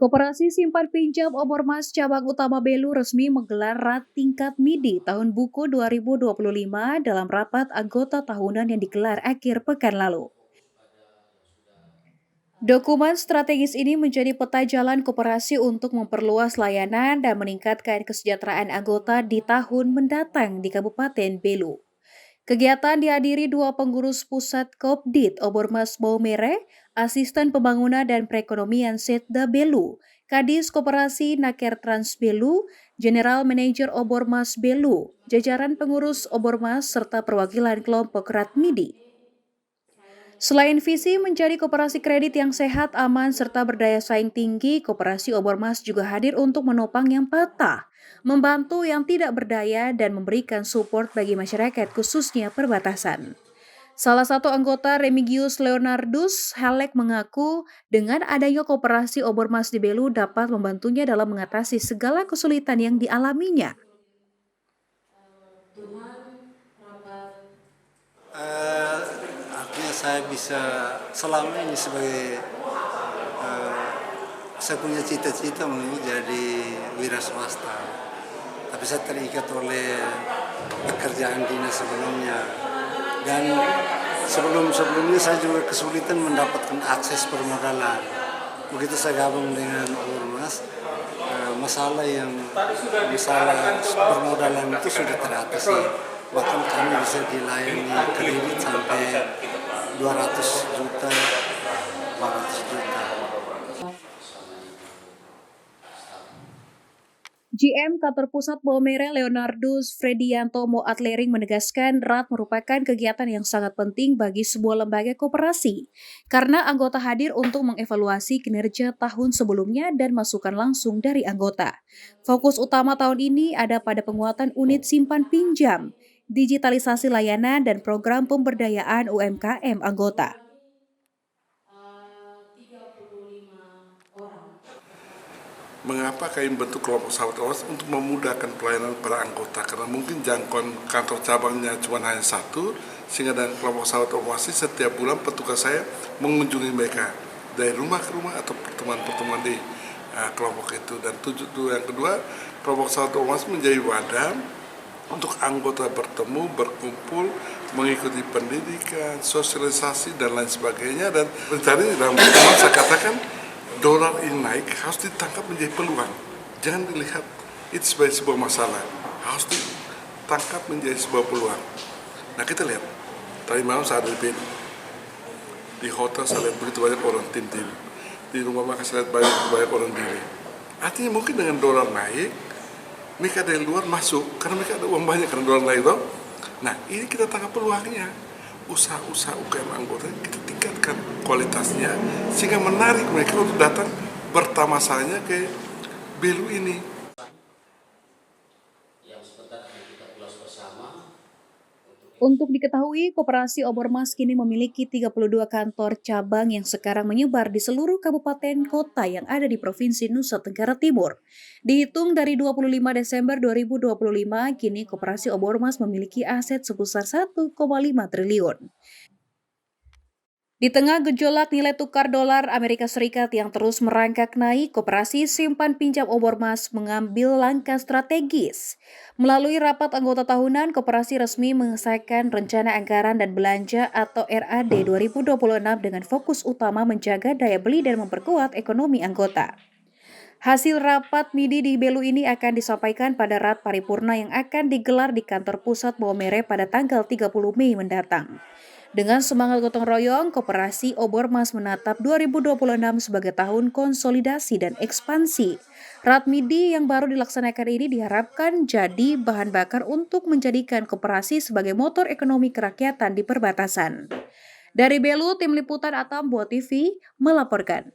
Koperasi Simpan Pinjam Obormas Cabang Utama Belu resmi menggelar RAT tingkat MIDI tahun buku 2025 dalam rapat anggota tahunan yang digelar akhir pekan lalu. Dokumen strategis ini menjadi peta jalan koperasi untuk memperluas layanan dan meningkatkan kesejahteraan anggota di tahun mendatang di Kabupaten Belu. Kegiatan dihadiri dua pengurus pusat Kopdit Obormas Maumere, Asisten Pembangunan dan Perekonomian Setda Belu, Kadis Koperasi Naker Trans Belu, General Manager Obormas Belu, jajaran pengurus Obormas serta perwakilan kelompok RAT MIDI. Selain visi menjadi koperasi kredit yang sehat, aman, serta berdaya saing tinggi, Koperasi Obormas juga hadir untuk menopang yang patah, membantu yang tidak berdaya, dan memberikan support bagi masyarakat khususnya perbatasan. Salah satu anggota Remigius Leonardus Halek mengaku dengan adanya Koperasi Obormas di Belu dapat membantunya dalam mengatasi segala kesulitan yang dialaminya. Artinya saya bisa selama ini sebagai saya punya cita-cita mau jadi wira swasta, tapi saya terikat oleh pekerjaan dinas sebelumnya, dan sebelumnya saya juga kesulitan mendapatkan akses permodalan. Begitu saya gabung dengan Ormas, masalah permodalan itu sudah teratasi. Bahkan kami bisa dilayani kredit sampai 200 juta, 400 juta. GM Kantor Pusat Maumere Leonardus Fredianto Moatlering menegaskan RAT merupakan kegiatan yang sangat penting bagi sebuah lembaga koperasi karena anggota hadir untuk mengevaluasi kinerja tahun sebelumnya dan masukan langsung dari anggota. Fokus utama tahun ini ada pada penguatan unit simpan pinjam, digitalisasi layanan, dan program pemberdayaan UMKM anggota. Mengapa kami bentuk kelompok sahabat Ormas untuk memudahkan pelayanan para anggota? Karena mungkin jangkauan kantor cabangnya cuma hanya satu, sehingga dengan kelompok sahabat Ormas setiap bulan petugas saya mengunjungi mereka dari rumah ke rumah atau pertemuan-pertemuan di kelompok itu. Dan yang kedua, kelompok sahabat Ormas menjadi wadah untuk anggota bertemu, berkumpul, mengikuti pendidikan, sosialisasi, dan lain sebagainya. Dan tadi dalam pertemuan saya katakan, dolar ini naik harus ditangkap menjadi peluang. Jangan dilihat itu sebagai sebuah masalah, harus ditangkap menjadi sebuah peluang. Nah, kita lihat, tadi malam saya ada di hotel, saya lihat begitu banyak orang tim, di rumah makan saya lihat banyak orang diri. Artinya mungkin dengan dolar naik, mereka dari luar masuk, karena mereka ada uang banyak karena dolar naik toh. Nah, ini kita tangkap peluangnya. Usaha-usaha UKM anggota kita tingkatkan kualitasnya sehingga menarik mereka untuk datang bertama-samanya ke Belu ini. Untuk diketahui, Koperasi Obormas kini memiliki 32 kantor cabang yang sekarang menyebar di seluruh kabupaten kota yang ada di Provinsi Nusa Tenggara Timur. Dihitung dari 25 Desember 2025, kini Koperasi Obormas memiliki aset sebesar 1,5 triliun. Di tengah gejolak nilai tukar dolar Amerika Serikat yang terus merangkak naik, Koperasi Simpan Pinjam Obormas mengambil langkah strategis. Melalui rapat anggota tahunan, Koperasi resmi mengesahkan Rencana Anggaran dan Belanja atau RAD 2026 dengan fokus utama menjaga daya beli dan memperkuat ekonomi anggota. Hasil rapat MIDI di Belu ini akan disampaikan pada RAT Paripurna yang akan digelar di kantor pusat Maumere pada tanggal 30 Mei mendatang. Dengan semangat gotong royong, Koperasi Obormas menatap 2026 sebagai tahun konsolidasi dan ekspansi. RAT MIDI yang baru dilaksanakan ini diharapkan jadi bahan bakar untuk menjadikan koperasi sebagai motor ekonomi kerakyatan di perbatasan. Dari Belu, Tim Liputan Atambua TV melaporkan.